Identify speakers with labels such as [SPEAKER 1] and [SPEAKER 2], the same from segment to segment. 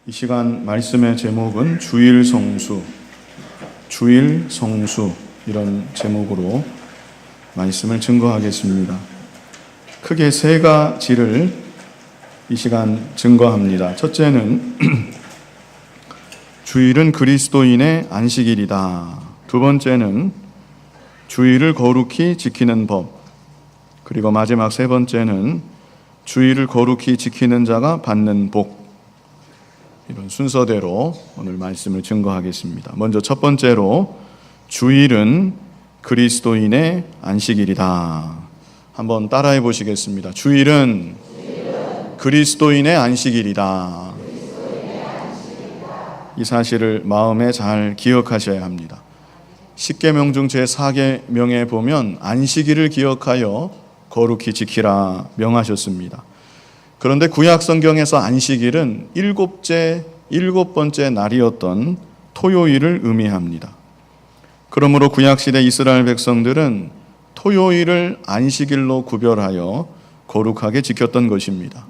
[SPEAKER 1] 이 시간 말씀의 제목은 주일 성수 이런 제목으로 말씀을 증거하겠습니다. 크게 세 가지를 이 시간 증거합니다. 첫째는 주일은 그리스도인의 안식일이다. 두 번째는 주일을 거룩히 지키는 법. 그리고 마지막 세 번째는 주일을 거룩히 지키는 자가 받는 복. 이런 순서대로 오늘 말씀을 증거하겠습니다. 먼저 첫 번째로 주일은 그리스도인의 안식일이다. 한번 따라해 보시겠습니다. 주일은 그리스도인의 안식일이다. 이 사실을 마음에 잘 기억하셔야 합니다. 십계명 중 제4계명에 보면 안식일을 기억하여 거룩히 지키라 명하셨습니다. 그런데 구약 성경에서 안식일은 일곱 번째 날이었던 토요일을 의미합니다. 그러므로 구약시대 이스라엘 백성들은 토요일을 안식일로 구별하여 거룩하게 지켰던 것입니다.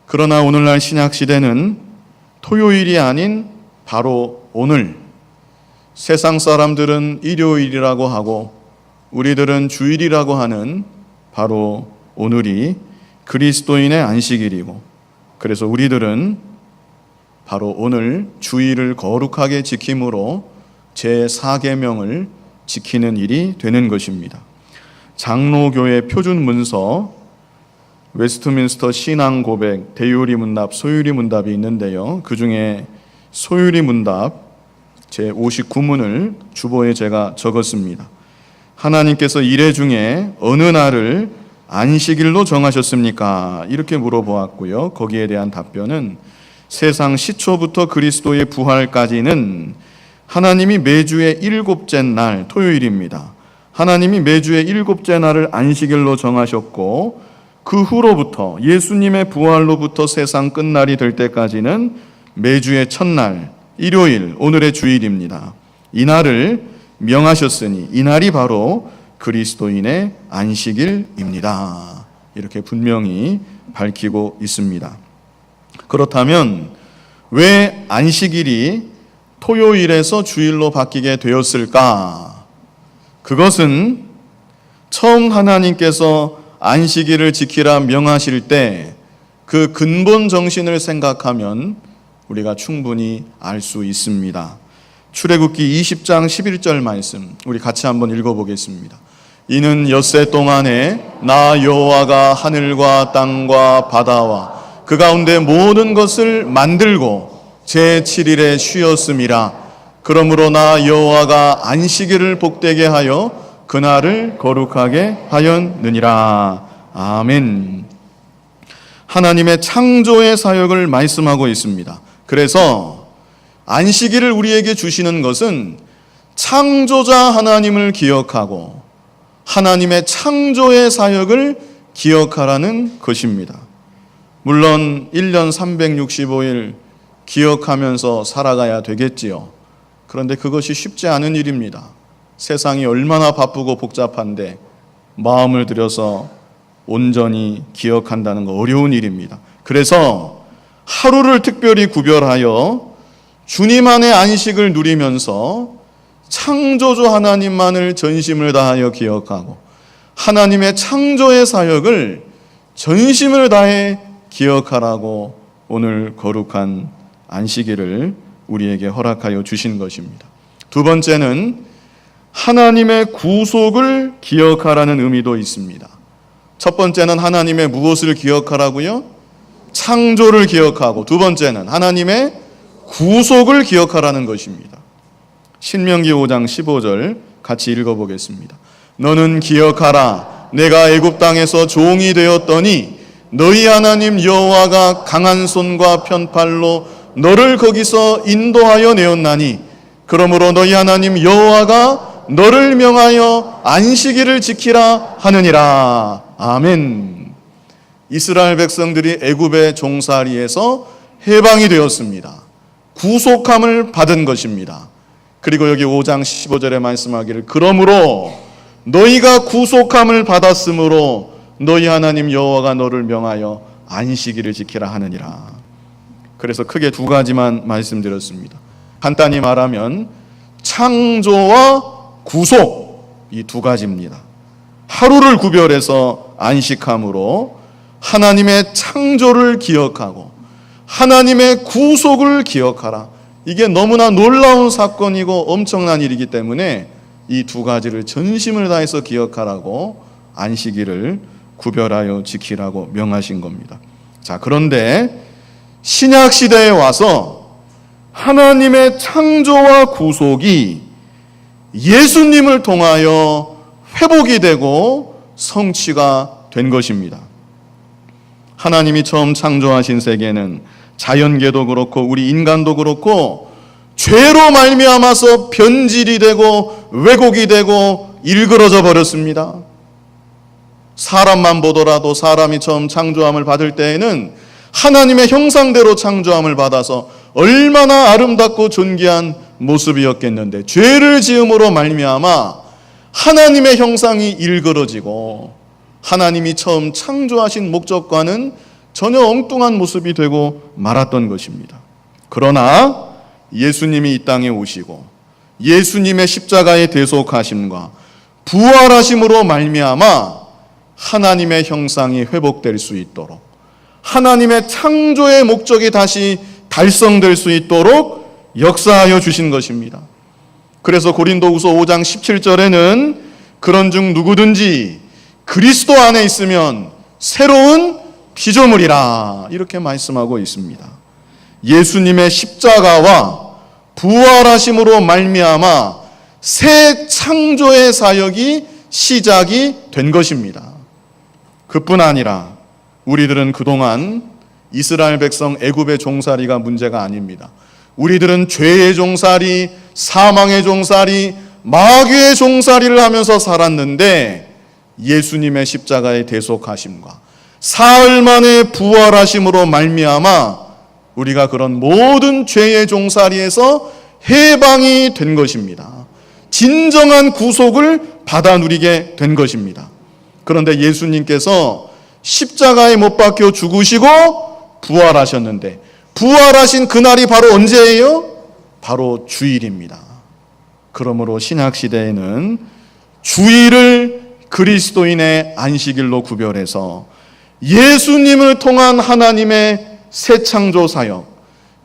[SPEAKER 1] 그러나 오늘날 신약시대는 토요일이 아닌 바로 오늘, 세상 사람들은 일요일이라고 하고 우리들은 주일이라고 하는 바로 오늘이 그리스도인의 안식일이고, 그래서 우리들은 바로 오늘 주일을 거룩하게 지킴으로 제4계명을 지키는 일이 되는 것입니다. 장로교회 표준 문서 웨스트민스터 신앙 고백, 대유리 문답, 소유리 문답이 있는데요. 그 중에 소유리 문답 제59문을 주보에 제가 적었습니다. 하나님께서 이래 중에 어느 날을 안식일로 정하셨습니까? 이렇게 물어보았고요. 거기에 대한 답변은 세상 시초부터 그리스도의 부활까지는 하나님이 매주의 일곱째 날 토요일입니다. 하나님이 매주의 일곱째 날을 안식일로 정하셨고 그 후로부터 예수님의 부활로부터 세상 끝날이 될 때까지는 매주의 첫날 일요일, 오늘의 주일입니다. 이 날을 명하셨으니 이 날이 바로 그리스도인의 안식일입니다. 이렇게 분명히 밝히고 있습니다. 그렇다면 왜 안식일이 토요일에서 주일로 바뀌게 되었을까? 그것은 처음 하나님께서 안식일을 지키라 명하실 때 그 근본 정신을 생각하면 우리가 충분히 알 수 있습니다. 출애굽기 20장 11절 말씀 우리 같이 한번 읽어보겠습니다. 이는 엿새 동안에 나 여호와가 하늘과 땅과 바다와 그 가운데 모든 것을 만들고 제7일에 쉬었음이라. 그러므로 나 여호와가 안식일을 복되게 하여 그날을 거룩하게 하였느니라. 아멘. 하나님의 창조의 사역을 말씀하고 있습니다. 그래서 안식일을 우리에게 주시는 것은 창조자 하나님을 기억하고 하나님의 창조의 사역을 기억하라는 것입니다. 물론 1년 365일 기억하면서 살아가야 되겠지요. 그런데 그것이 쉽지 않은 일입니다. 세상이 얼마나 바쁘고 복잡한데 마음을 들여서 온전히 기억한다는 거 어려운 일입니다. 그래서 하루를 특별히 구별하여 주님 안의 안식을 누리면서 창조주 하나님만을 전심을 다하여 기억하고 하나님의 창조의 사역을 전심을 다해 기억하라고 오늘 거룩한 안식일을 우리에게 허락하여 주신 것입니다. 두 번째는 하나님의 구속을 기억하라는 의미도 있습니다. 첫 번째는 하나님의 무엇을 기억하라고요? 창조를 기억하고 두 번째는 하나님의 구속을 기억하라는 것입니다. 신명기 5장 15절 같이 읽어보겠습니다. 너는 기억하라. 내가 애굽 땅에서 종이 되었더니 너희 하나님 여호와가 강한 손과 편팔로 너를 거기서 인도하여 내었나니 그러므로 너희 하나님 여호와가 너를 명하여 안식일을 지키라 하느니라. 아멘. 이스라엘 백성들이 애굽의 종살이에서 해방이 되었습니다. 구속함을 받은 것입니다. 그리고 여기 5장 15절에 말씀하기를 그러므로 너희가 구속함을 받았으므로 너희 하나님 여호와가 너를 명하여 안식일을 지키라 하느니라. 그래서 크게 두 가지만 말씀드렸습니다. 간단히 말하면 창조와 구속, 이 두 가지입니다. 하루를 구별해서 안식함으로 하나님의 창조를 기억하고 하나님의 구속을 기억하라. 이게 너무나 놀라운 사건이고 엄청난 일이기 때문에 이 두 가지를 전심을 다해서 기억하라고 안식일을 구별하여 지키라고 명하신 겁니다. 자, 그런데 신약 시대에 와서 하나님의 창조와 구속이 예수님을 통하여 회복이 되고 성취가 된 것입니다. 하나님이 처음 창조하신 세계는 자연계도 그렇고 우리 인간도 그렇고 죄로 말미암아서 변질이 되고 왜곡이 되고 일그러져 버렸습니다. 사람만 보더라도 사람이 처음 창조함을 받을 때에는 하나님의 형상대로 창조함을 받아서 얼마나 아름답고 존귀한 모습이었겠는데, 죄를 지음으로 말미암아 하나님의 형상이 일그러지고 하나님이 처음 창조하신 목적과는 전혀 엉뚱한 모습이 되고 말았던 것입니다. 그러나 예수님이 이 땅에 오시고 예수님의 십자가의 대속하심과 부활하심으로 말미암아 하나님의 형상이 회복될 수 있도록, 하나님의 창조의 목적이 다시 달성될 수 있도록 역사하여 주신 것입니다. 그래서 고린도후서 5장 17절에는 그런즉 누구든지 그리스도 안에 있으면 새로운 피조물이라, 이렇게 말씀하고 있습니다. 예수님의 십자가와 부활하심으로 말미암아 새 창조의 사역이 시작이 된 것입니다. 그뿐 아니라 우리들은 그동안 이스라엘 백성 애굽의 종살이가 문제가 아닙니다. 우리들은 죄의 종살이, 사망의 종살이, 마귀의 종살이를 하면서 살았는데 예수님의 십자가의 대속하심과 사흘 만에 부활하심으로 말미암아 우리가 그런 모든 죄의 종살이에서 해방이 된 것입니다. 진정한 구속을 받아 누리게 된 것입니다. 그런데 예수님께서 십자가에 못 박혀 죽으시고 부활하셨는데, 부활하신 그날이 바로 언제예요? 바로 주일입니다. 그러므로 신약시대에는 주일을 그리스도인의 안식일로 구별해서 예수님을 통한 하나님의 새 창조 사역,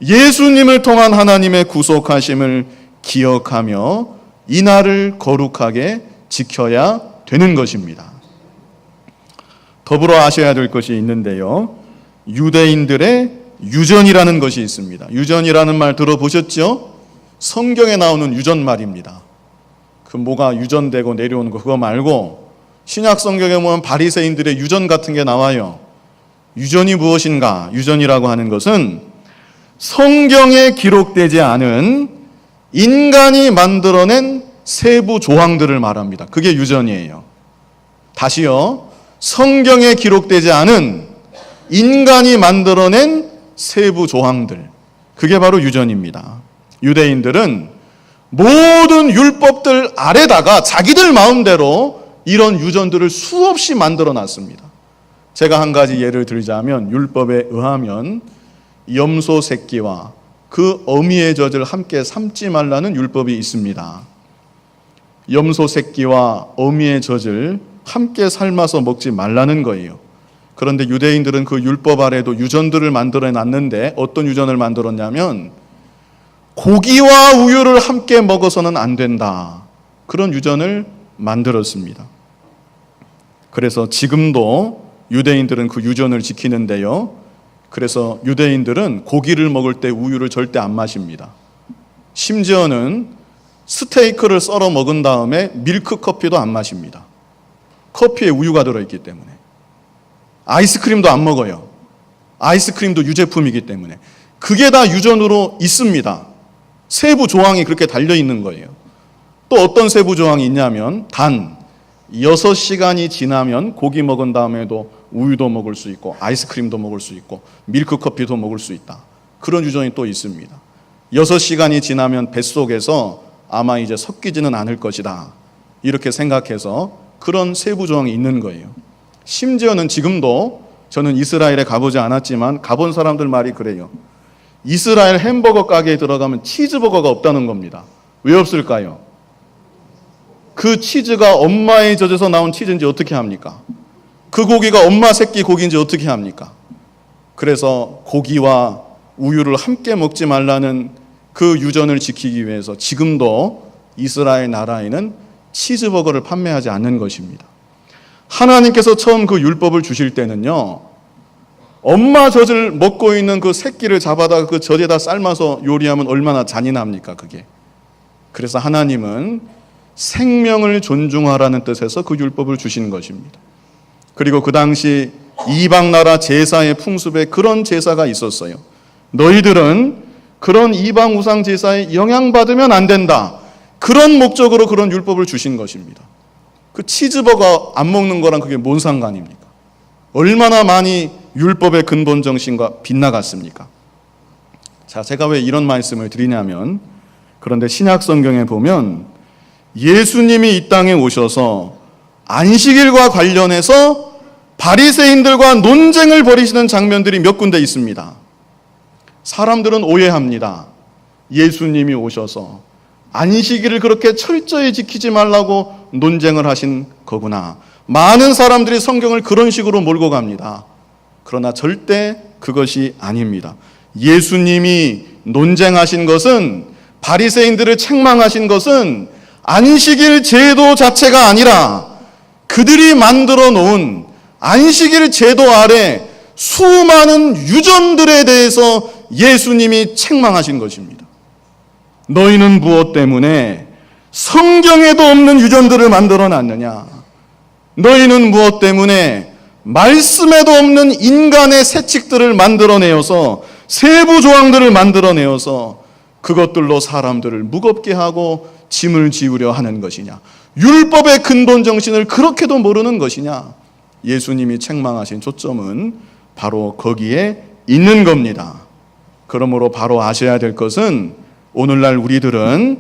[SPEAKER 1] 예수님을 통한 하나님의 구속하심을 기억하며 이날을 거룩하게 지켜야 되는 것입니다. 더불어 아셔야 될 것이 있는데요, 유대인들의 유전이라는 것이 있습니다. 유전이라는 말 들어보셨죠? 성경에 나오는 유전 말입니다. 그 뭐가 유전되고 내려오는 거 그거 말고 신약 성경에 보면 바리새인들의 유전 같은 게 나와요. 유전이 무엇인가? 유전이라고 하는 것은 성경에 기록되지 않은 인간이 만들어낸 세부 조항들을 말합니다. 그게 유전이에요. 다시요. 성경에 기록되지 않은 인간이 만들어낸 세부 조항들, 그게 바로 유전입니다. 유대인들은 모든 율법들 아래다가 자기들 마음대로 이런 유전들을 수없이 만들어 놨습니다. 제가 한 가지 예를 들자면, 율법에 의하면 염소 새끼와 그 어미의 젖을 함께 삶지 말라는 율법이 있습니다. 염소 새끼와 어미의 젖을 함께 삶아서 먹지 말라는 거예요. 그런데 유대인들은 그 율법 아래도 유전들을 만들어 놨는데, 어떤 유전을 만들었냐면 고기와 우유를 함께 먹어서는 안 된다, 그런 유전을 만들었습니다. 그래서 지금도 유대인들은 그 유전을 지키는데요, 그래서 유대인들은 고기를 먹을 때 우유를 절대 안 마십니다. 심지어는 스테이크를 썰어 먹은 다음에 밀크 커피도 안 마십니다. 커피에 우유가 들어있기 때문에. 아이스크림도 안 먹어요. 아이스크림도 유제품이기 때문에. 그게 다 유전으로 있습니다. 세부 조항이 그렇게 달려있는 거예요. 또 어떤 세부 조항이 있냐면, 단 6시간이 지나면 고기 먹은 다음에도 우유도 먹을 수 있고 아이스크림도 먹을 수 있고 밀크 커피도 먹을 수 있다, 그런 유전이 또 있습니다. 6시간이 지나면 뱃속에서 아마 이제 섞이지는 않을 것이다, 이렇게 생각해서 그런 세부 조항이 있는 거예요. 심지어는 지금도, 저는 이스라엘에 가보지 않았지만 가본 사람들 말이 그래요. 이스라엘 햄버거 가게에 들어가면 치즈버거가 없다는 겁니다. 왜 없을까요? 그 치즈가 엄마의 젖에서 나온 치즈인지 어떻게 합니까? 그 고기가 엄마 새끼 고기인지 어떻게 합니까? 그래서 고기와 우유를 함께 먹지 말라는 그 유전을 지키기 위해서 지금도 이스라엘 나라에는 치즈버거를 판매하지 않는 것입니다. 하나님께서 처음 그 율법을 주실 때는요, 엄마 젖을 먹고 있는 그 새끼를 잡아다 그 젖에다 삶아서 요리하면 얼마나 잔인합니까, 그게. 그래서 하나님은 생명을 존중하라는 뜻에서 그 율법을 주신 것입니다. 그리고 그 당시 이방 나라 제사의 풍습에 그런 제사가 있었어요. 너희들은 그런 이방 우상 제사에 영향받으면 안 된다. 그런 목적으로 그런 율법을 주신 것입니다. 그 치즈버거 안 먹는 거랑 그게 뭔 상관입니까? 얼마나 많이 율법의 근본 정신과 빗나갔습니까? 자, 제가 왜 이런 말씀을 드리냐면, 그런데 신약 성경에 보면 예수님이 이 땅에 오셔서 안식일과 관련해서 바리새인들과 논쟁을 벌이시는 장면들이 몇 군데 있습니다. 사람들은 오해합니다. 예수님이 오셔서 안식일을 그렇게 철저히 지키지 말라고 논쟁을 하신 거구나. 많은 사람들이 성경을 그런 식으로 몰고 갑니다. 그러나 절대 그것이 아닙니다. 예수님이 논쟁하신 것은, 바리새인들을 책망하신 것은 안식일 제도 자체가 아니라 그들이 만들어 놓은 안식일 제도 아래 수많은 유전들에 대해서 예수님이 책망하신 것입니다. 너희는 무엇 때문에 성경에도 없는 유전들을 만들어 놨느냐? 너희는 무엇 때문에 말씀에도 없는 인간의 세칙들을 만들어내어서, 세부 조항들을 만들어내어서 그것들로 사람들을 무겁게 하고 짐을 지우려 하는 것이냐? 율법의 근본 정신을 그렇게도 모르는 것이냐? 예수님이 책망하신 초점은 바로 거기에 있는 겁니다. 그러므로 바로 아셔야 될 것은, 오늘날 우리들은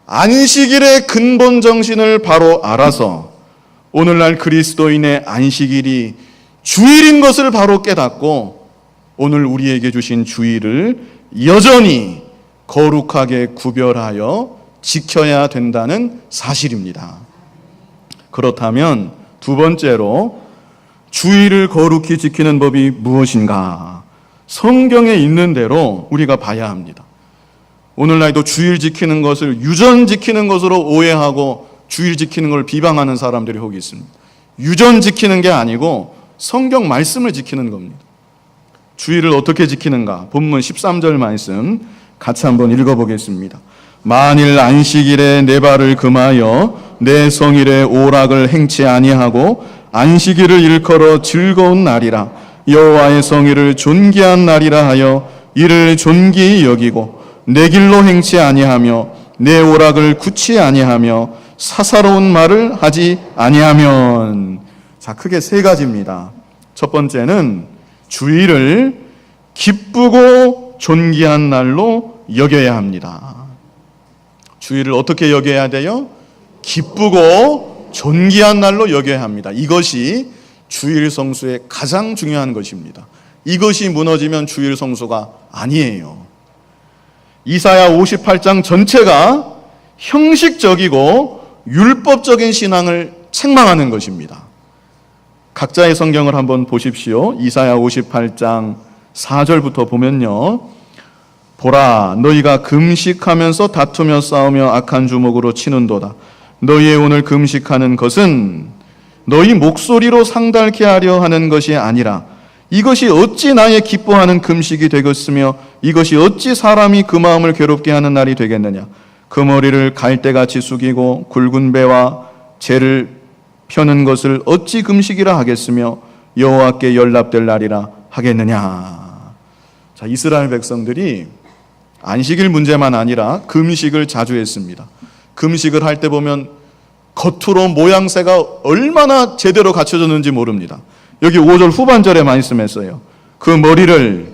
[SPEAKER 1] 안식일의 근본 정신을 바로 알아서 오늘날 그리스도인의 안식일이 주일인 것을 바로 깨닫고 오늘 우리에게 주신 주일을 여전히 거룩하게 구별하여 지켜야 된다는 사실입니다. 그렇다면 두 번째로, 주일을 거룩히 지키는 법이 무엇인가? 성경에 있는 대로 우리가 봐야 합니다. 오늘날도 주일 지키는 것을 유전 지키는 것으로 오해하고 주일 지키는 걸 비방하는 사람들이 혹 있습니다. 유전 지키는 게 아니고 성경 말씀을 지키는 겁니다. 주일을 어떻게 지키는가? 본문 13절 말씀 같이 한번 읽어보겠습니다. 만일 안식일에 내 발을 금하여 내 성일의 오락을 행치 아니하고 안식일을 일컬어 즐거운 날이라, 여호와의 성일을 존귀한 날이라 하여 이를 존귀히 여기고 내 길로 행치 아니하며 내 오락을 굳지 아니하며 사사로운 말을 하지 아니하면. 자, 크게 세 가지입니다. 첫 번째는 주일을 기쁘고 존귀한 날로 여겨야 합니다. 주일을 어떻게 여겨야 돼요? 기쁘고 존귀한 날로 여겨야 합니다. 이것이 주일 성수의 가장 중요한 것입니다. 이것이 무너지면 주일 성수가 아니에요. 이사야 58장 전체가 형식적이고 율법적인 신앙을 책망하는 것입니다. 각자의 성경을 한번 보십시오. 이사야 58장 4절부터 보면요. 보라, 너희가 금식하면서 다투며 싸우며 악한 주먹으로 치는도다. 너희의 오늘 금식하는 것은 너희 목소리로 상달케 하려 하는 것이 아니라 이것이 어찌 나의 기뻐하는 금식이 되겠으며 이것이 어찌 사람이 그 마음을 괴롭게 하는 날이 되겠느냐. 그 머리를 갈대같이 숙이고 굵은 배와 재를 펴는 것을 어찌 금식이라 하겠으며 여호와께 연락될 날이라 하겠느냐. 자, 이스라엘 백성들이 안식일 문제만 아니라 금식을 자주 했습니다. 금식을 할 때 보면 겉으로 모양새가 얼마나 제대로 갖춰졌는지 모릅니다. 여기 5절 후반절에 말씀했어요. 그 머리를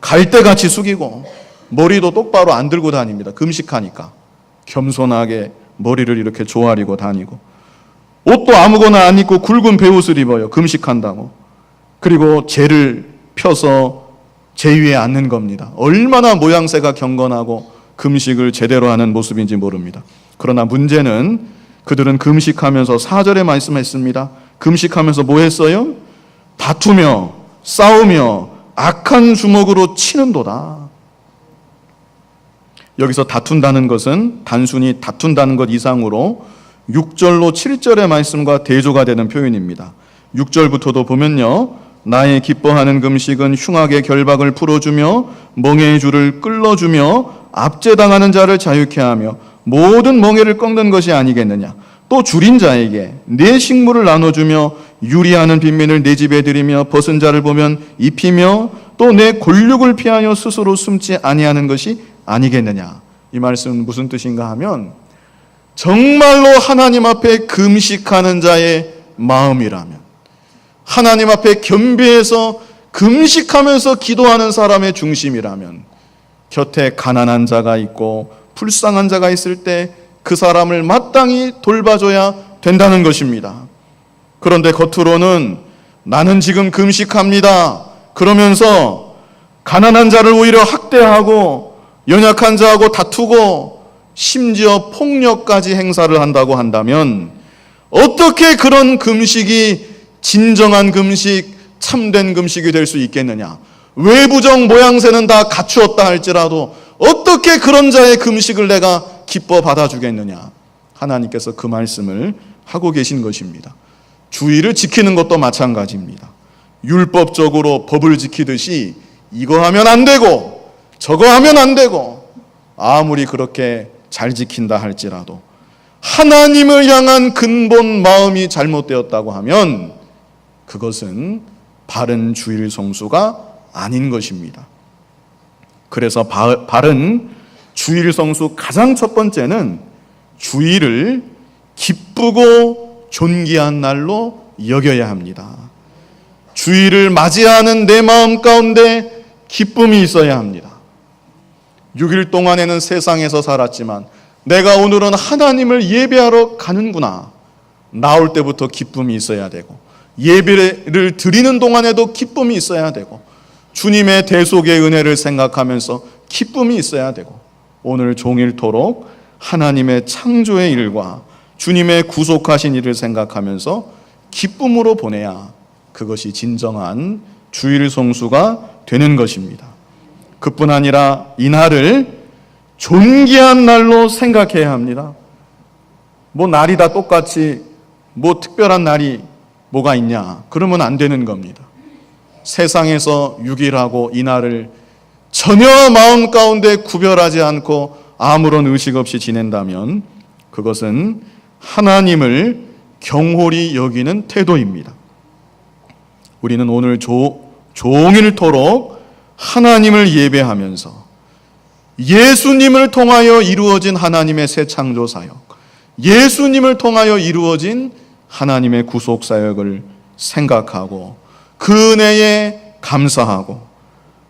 [SPEAKER 1] 갈대같이 숙이고 머리도 똑바로 안 들고 다닙니다. 금식하니까. 겸손하게 머리를 이렇게 조아리고 다니고, 옷도 아무거나 안 입고 굵은 베옷을 입어요. 금식한다고. 그리고 재를 펴서 제위에 앉는 겁니다. 얼마나 모양새가 경건하고 금식을 제대로 하는 모습인지 모릅니다. 그러나 문제는 그들은 금식하면서 4절에 말씀했습니다. 금식하면서 뭐 했어요? 다투며 싸우며 악한 주먹으로 치는도다. 여기서 다툰다는 것은 단순히 다툰다는 것 이상으로 6절로 7절의 말씀과 대조가 되는 표현입니다. 6절부터도 보면요, 나의 기뻐하는 금식은 흉악의 결박을 풀어주며 멍에의 줄을 끌어주며 압제당하는 자를 자유케 하며 모든 멍에를 꺾는 것이 아니겠느냐. 또 줄인 자에게 내 식물을 나눠주며 유리하는 빈민을 내 집에 들이며 벗은 자를 보면 입히며 또 내 골육을 피하여 스스로 숨지 아니하는 것이 아니겠느냐. 이 말씀은 무슨 뜻인가 하면 정말로 하나님 앞에 금식하는 자의 마음이라면, 하나님 앞에 겸비해서 금식하면서 기도하는 사람의 중심이라면, 곁에 가난한 자가 있고 불쌍한 자가 있을 때 그 사람을 마땅히 돌봐줘야 된다는 것입니다. 그런데 겉으로는 나는 지금 금식합니다 그러면서 가난한 자를 오히려 학대하고 연약한 자하고 다투고 심지어 폭력까지 행사를 한다고 한다면 어떻게 그런 금식이 진정한 금식, 참된 금식이 될 수 있겠느냐. 외부적 모양새는 다 갖추었다 할지라도 어떻게 그런 자의 금식을 내가 기뻐 받아주겠느냐. 하나님께서 그 말씀을 하고 계신 것입니다. 주의를 지키는 것도 마찬가지입니다. 율법적으로 법을 지키듯이 이거 하면 안 되고 저거 하면 안 되고 아무리 그렇게 잘 지킨다 할지라도 하나님을 향한 근본 마음이 잘못되었다고 하면 그것은 바른 주일 성수가 아닌 것입니다. 그래서 바른 주일 성수 가장 첫 번째는 주일을 기쁘고 존귀한 날로 여겨야 합니다. 주일을 맞이하는 내 마음 가운데 기쁨이 있어야 합니다. 6일 동안에는 세상에서 살았지만 내가 오늘은 하나님을 예배하러 가는구나. 나올 때부터 기쁨이 있어야 되고 예배를 드리는 동안에도 기쁨이 있어야 되고 주님의 대속의 은혜를 생각하면서 기쁨이 있어야 되고 오늘 종일토록 하나님의 창조의 일과 주님의 구속하신 일을 생각하면서 기쁨으로 보내야 그것이 진정한 주일 성수가 되는 것입니다. 그뿐 아니라 이 날을 존귀한 날로 생각해야 합니다. 뭐 날이 다 똑같이 뭐 특별한 날이 뭐가 있냐? 그러면 안 되는 겁니다. 세상에서 6일하고 이 날을 전혀 마음 가운데 구별하지 않고 아무런 의식 없이 지낸다면 그것은 하나님을 경홀히 여기는 태도입니다. 우리는 오늘 종일토록 하나님을 예배하면서 예수님을 통하여 이루어진 하나님의 새 창조 사역, 예수님을 통하여 이루어진 하나님의 구속 사역을 생각하고 그 은혜에 감사하고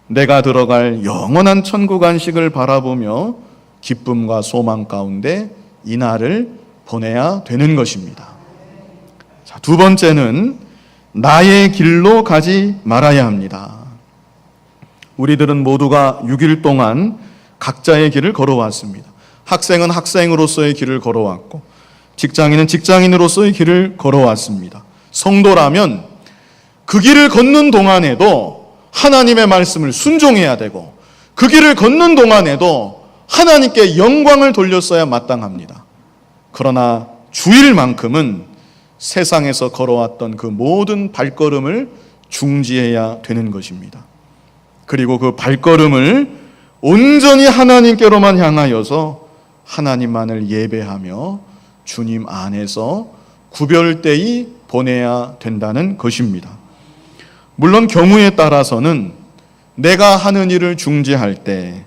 [SPEAKER 1] 내가 들어갈 영원한 천국 안식을 바라보며 기쁨과 소망 가운데 이 날을 보내야 되는 것입니다. 자, 두 번째는 나의 길로 가지 말아야 합니다. 우리들은 모두가 6일 동안 각자의 길을 걸어왔습니다. 학생은 학생으로서의 길을 걸어왔고 직장인은 직장인으로서의 길을 걸어왔습니다. 성도라면 그 길을 걷는 동안에도 하나님의 말씀을 순종해야 되고 그 길을 걷는 동안에도 하나님께 영광을 돌렸어야 마땅합니다. 그러나 주일만큼은 세상에서 걸어왔던 그 모든 발걸음을 중지해야 되는 것입니다. 그리고 그 발걸음을 온전히 하나님께로만 향하여서 하나님만을 예배하며 주님 안에서 구별되이 보내야 된다는 것입니다. 물론 경우에 따라서는 내가 하는 일을 중지할 때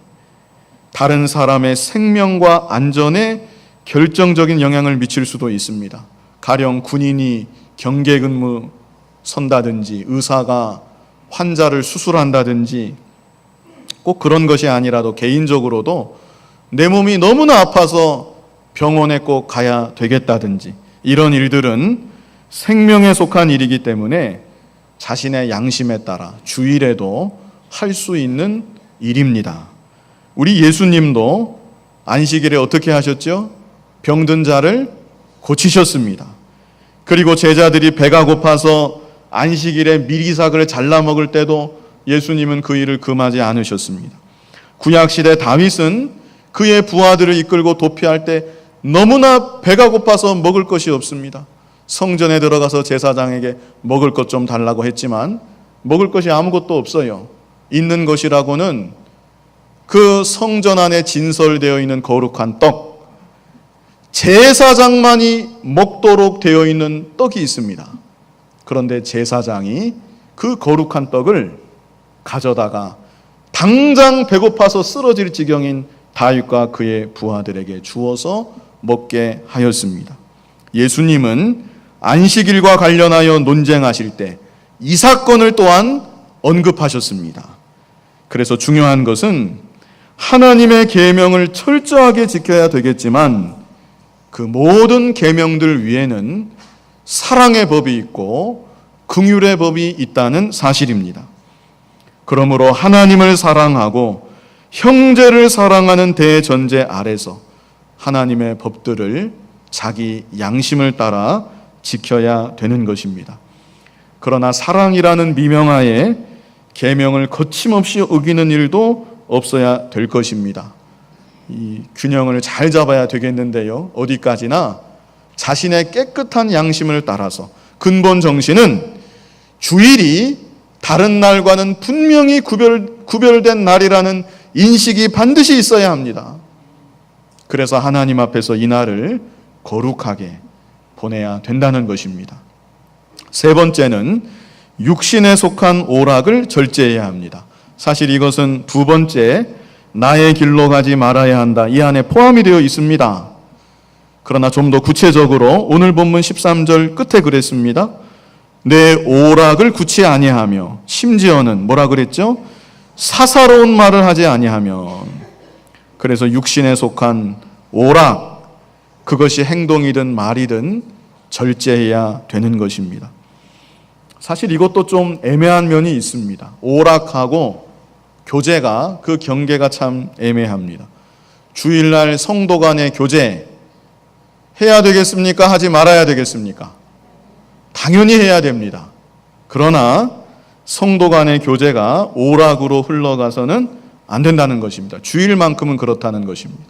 [SPEAKER 1] 다른 사람의 생명과 안전에 결정적인 영향을 미칠 수도 있습니다. 가령 군인이 경계 근무 선다든지 의사가 환자를 수술한다든지 꼭 그런 것이 아니라도 개인적으로도 내 몸이 너무나 아파서 병원에 꼭 가야 되겠다든지 이런 일들은 생명에 속한 일이기 때문에 자신의 양심에 따라 주일에도 할 수 있는 일입니다. 우리 예수님도 안식일에 어떻게 하셨죠? 병든 자를 고치셨습니다. 그리고 제자들이 배가 고파서 안식일에 미리삭을 잘라 먹을 때도 예수님은 그 일을 금하지 않으셨습니다. 구약시대 다윗은 그의 부하들을 이끌고 도피할 때 너무나 배가 고파서 먹을 것이 없습니다. 성전에 들어가서 제사장에게 먹을 것 좀 달라고 했지만 먹을 것이 아무것도 없어요. 있는 것이라고는 그 성전 안에 진설되어 있는 거룩한 떡, 제사장만이 먹도록 되어 있는 떡이 있습니다. 그런데 제사장이 그 거룩한 떡을 가져다가 당장 배고파서 쓰러질 지경인 다윗과 그의 부하들에게 주어서 먹게 하였습니다. 예수님은 안식일과 관련하여 논쟁하실 때 이 사건을 또한 언급하셨습니다. 그래서 중요한 것은 하나님의 계명을 철저하게 지켜야 되겠지만 그 모든 계명들 위에는 사랑의 법이 있고 긍휼의 법이 있다는 사실입니다. 그러므로 하나님을 사랑하고 형제를 사랑하는 대전제 아래서 하나님의 법들을 자기 양심을 따라 지켜야 되는 것입니다. 그러나 사랑이라는 미명하에 계명을 거침없이 어기는 일도 없어야 될 것입니다. 이 균형을 잘 잡아야 되겠는데요. 어디까지나 자신의 깨끗한 양심을 따라서 근본 정신은 주일이 다른 날과는 분명히 구별된 날이라는 인식이 반드시 있어야 합니다. 그래서 하나님 앞에서 이 날을 거룩하게 보내야 된다는 것입니다. 세 번째는 육신에 속한 오락을 절제해야 합니다. 사실 이것은 두 번째 나의 길로 가지 말아야 한다. 이 안에 포함이 되어 있습니다. 그러나 좀 더 구체적으로 오늘 본문 13절 끝에 그랬습니다. 내 오락을 굳이 아니하며 심지어는 뭐라 그랬죠? 사사로운 말을 하지 아니하면. 그래서 육신에 속한 오락, 그것이 행동이든 말이든 절제해야 되는 것입니다. 사실 이것도 좀 애매한 면이 있습니다. 오락하고 교제가 그 경계가 참 애매합니다. 주일날 성도 간의 교제 해야 되겠습니까? 하지 말아야 되겠습니까? 당연히 해야 됩니다. 그러나 성도 간의 교제가 오락으로 흘러가서는 안 된다는 것입니다. 주일만큼은 그렇다는 것입니다.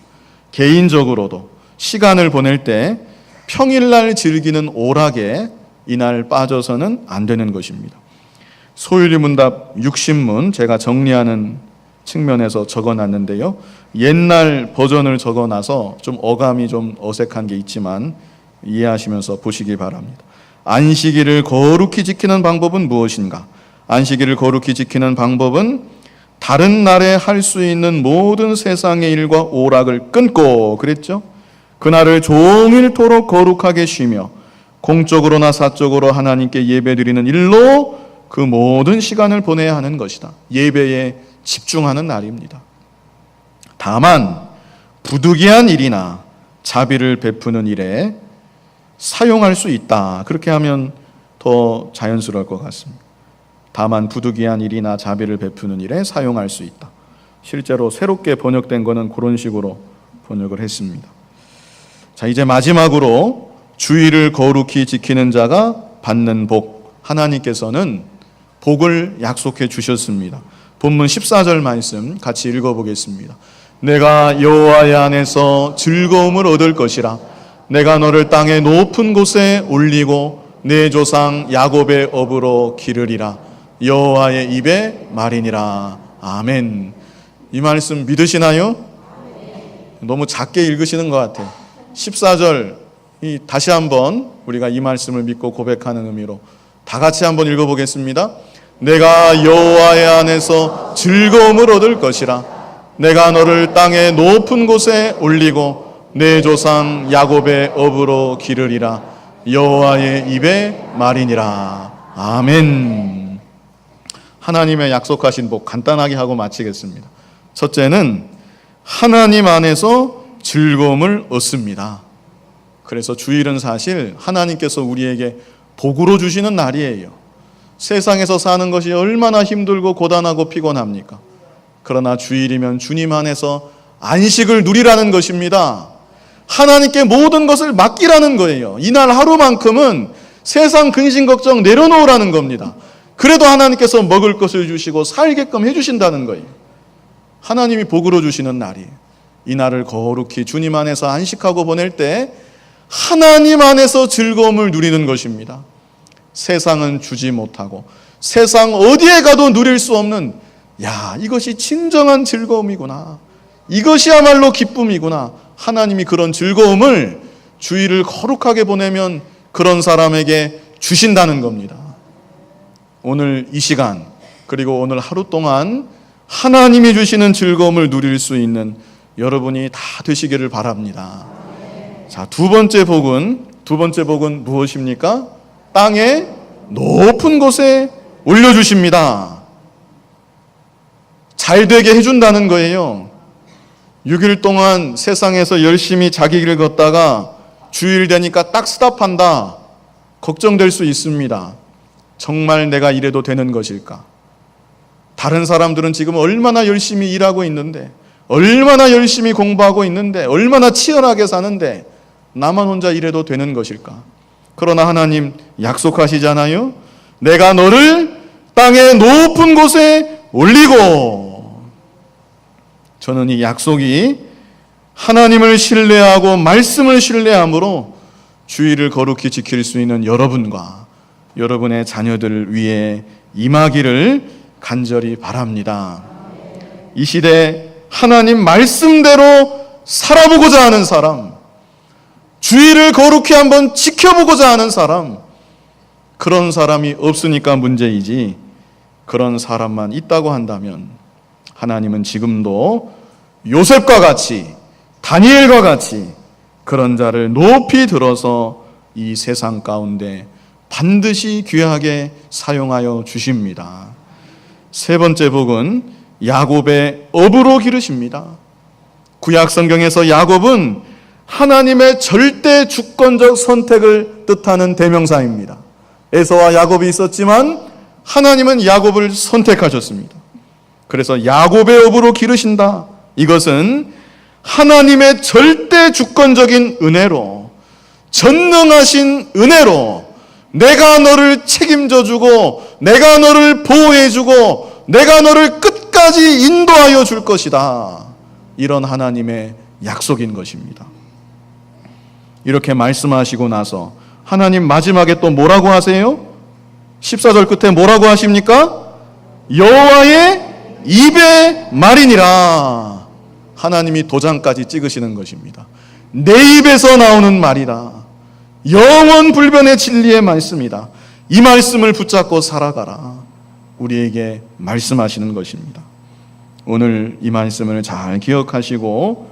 [SPEAKER 1] 개인적으로도 시간을 보낼 때 평일날 즐기는 오락에 이날 빠져서는 안 되는 것입니다. 소율이 문답 60문 제가 정리하는 측면에서 적어놨는데요. 옛날 버전을 적어놔서 좀 어감이 좀 어색한 게 있지만 이해하시면서 보시기 바랍니다. 안식일을 거룩히 지키는 방법은 무엇인가? 안식일을 거룩히 지키는 방법은 다른 날에 할 수 있는 모든 세상의 일과 오락을 끊고 그랬죠? 그날을 종일토록 거룩하게 쉬며 공적으로나 사적으로 하나님께 예배드리는 일로 그 모든 시간을 보내야 하는 것이다. 예배에 집중하는 날입니다. 다만 부득이한 일이나 자비를 베푸는 일에 사용할 수 있다. 그렇게 하면 더 자연스러울 것 같습니다. 다만 부득이한 일이나 자비를 베푸는 일에 사용할 수 있다. 실제로 새롭게 번역된 거는 그런 식으로 번역을 했습니다. 자, 이제 마지막으로 주일을 거룩히 지키는 자가 받는 복. 하나님께서는 복을 약속해 주셨습니다. 본문 14절 말씀 같이 읽어보겠습니다. 내가 여호와의 안에서 즐거움을 얻을 것이라. 내가 너를 땅의 높은 곳에 올리고 내 조상 야곱의 업으로 기르리라. 여호와의 입의 말이니라. 아멘. 이 말씀 믿으시나요? 너무 작게 읽으시는 것 같아요. 14절 다시 한번 우리가 이 말씀을 믿고 고백하는 의미로 다 같이 한번 읽어보겠습니다. 내가 여호와의 안에서 즐거움을 얻을 것이라. 내가 너를 땅의 높은 곳에 올리고 내 조상 야곱의 업으로 기르리라. 여호와의 입의 말이니라. 아멘. 하나님의 약속하신 복 간단하게 하고 마치겠습니다. 첫째는 하나님 안에서 즐거움을 얻습니다. 그래서 주일은 사실 하나님께서 우리에게 복으로 주시는 날이에요. 세상에서 사는 것이 얼마나 힘들고 고단하고 피곤합니까? 그러나 주일이면 주님 안에서 안식을 누리라는 것입니다. 하나님께 모든 것을 맡기라는 거예요. 이날 하루만큼은 세상 근심 걱정 내려놓으라는 겁니다. 그래도 하나님께서 먹을 것을 주시고 살게끔 해주신다는 거예요. 하나님이 복으로 주시는 날이에요. 이 날을 거룩히 주님 안에서 안식하고 보낼 때 하나님 안에서 즐거움을 누리는 것입니다. 세상은 주지 못하고 세상 어디에 가도 누릴 수 없는, 이것이 진정한 즐거움이구나, 이것이야말로 기쁨이구나. 하나님이 그런 즐거움을 주일을 거룩하게 보내면 그런 사람에게 주신다는 겁니다. 오늘 이 시간, 그리고 오늘 하루 동안 하나님이 주시는 즐거움을 누릴 수 있는 여러분이 다 되시기를 바랍니다. 자, 두 번째 복은 무엇입니까? 땅의 높은 곳에 올려주십니다. 잘 되게 해준다는 거예요. 6일 동안 세상에서 열심히 자기 길을 걷다가 주일 되니까 딱 스탑한다. 걱정될 수 있습니다. 정말 내가 이래도 되는 것일까? 다른 사람들은 지금 얼마나 열심히 일하고 있는데, 얼마나 열심히 공부하고 있는데, 얼마나 치열하게 사는데 나만 혼자 이래도 되는 것일까? 그러나 하나님 약속하시잖아요. 내가 너를 땅의 높은 곳에 올리고. 저는 이 약속이 하나님을 신뢰하고 말씀을 신뢰함으로 주의를 거룩히 지킬 수 있는 여러분과 여러분의 자녀들 위해 임하기를 간절히 바랍니다. 이 시대 하나님 말씀대로 살아보고자 하는 사람, 주의를 거룩히 한번 지켜보고자 하는 사람, 그런 사람이 없으니까 문제이지, 그런 사람만 있다고 한다면 하나님은 지금도 요셉과 같이, 다니엘과 같이 그런 자를 높이 들어서 이 세상 가운데 반드시 귀하게 사용하여 주십니다. 세 번째 복은 야곱의 업으로 기르십니다. 구약 성경에서 야곱은 하나님의 절대 주권적 선택을 뜻하는 대명사입니다. 에서와 야곱이 있었지만 하나님은 야곱을 선택하셨습니다. 그래서 야곱의 업으로 기르신다. 이것은 하나님의 절대 주권적인 은혜로, 전능하신 은혜로 내가 너를 책임져 주고, 내가 너를 보호해 주고, 내가 너를 끝까지 인도하여 줄 것이다. 이런 하나님의 약속인 것입니다. 이렇게 말씀하시고 나서 하나님 마지막에 또 뭐라고 하세요? 14절 끝에 뭐라고 하십니까? 여호와의 입의 말이니라. 하나님이 도장까지 찍으시는 것입니다. 내 입에서 나오는 말이다. 영원 불변의 진리의 말씀이다. 이 말씀을 붙잡고 살아가라. 우리에게 말씀하시는 것입니다. 오늘 이 말씀을 잘 기억하시고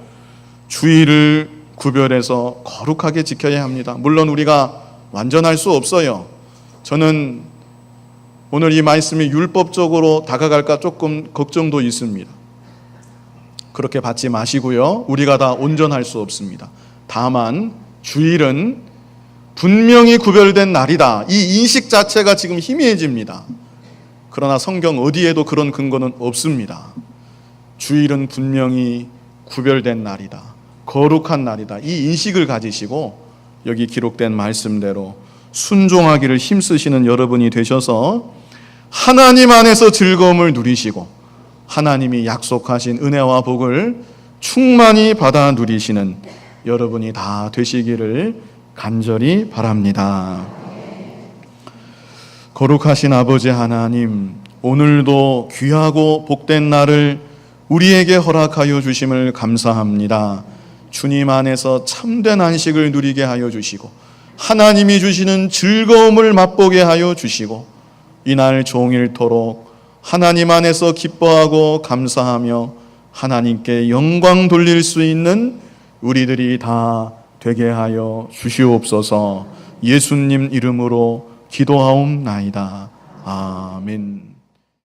[SPEAKER 1] 주의를 구별해서 거룩하게 지켜야 합니다. 물론 우리가 완전할 수 없어요. 저는 오늘 이 말씀이 율법적으로 다가갈까 조금 걱정도 있습니다. 그렇게 받지 마시고요. 우리가 다 온전할 수 없습니다. 다만 주일은 분명히 구별된 날이다. 이 인식 자체가 지금 희미해집니다. 그러나 성경 어디에도 그런 근거는 없습니다. 주일은 분명히 구별된 날이다. 거룩한 날이다. 이 인식을 가지시고 여기 기록된 말씀대로 순종하기를 힘쓰시는 여러분이 되셔서 하나님 안에서 즐거움을 누리시고 하나님이 약속하신 은혜와 복을 충만히 받아 누리시는 여러분이 다 되시기를 간절히 바랍니다. 거룩하신 아버지 하나님, 오늘도 귀하고 복된 날을 우리에게 허락하여 주심을 감사합니다. 주님 안에서 참된 안식을 누리게 하여 주시고 하나님이 주시는 즐거움을 맛보게 하여 주시고 이날 종일토록 하나님 안에서 기뻐하고 감사하며 하나님께 영광 돌릴 수 있는 우리들이 다 되게 하여 주시옵소서. 예수님 이름으로 기도하옵나이다. 아멘.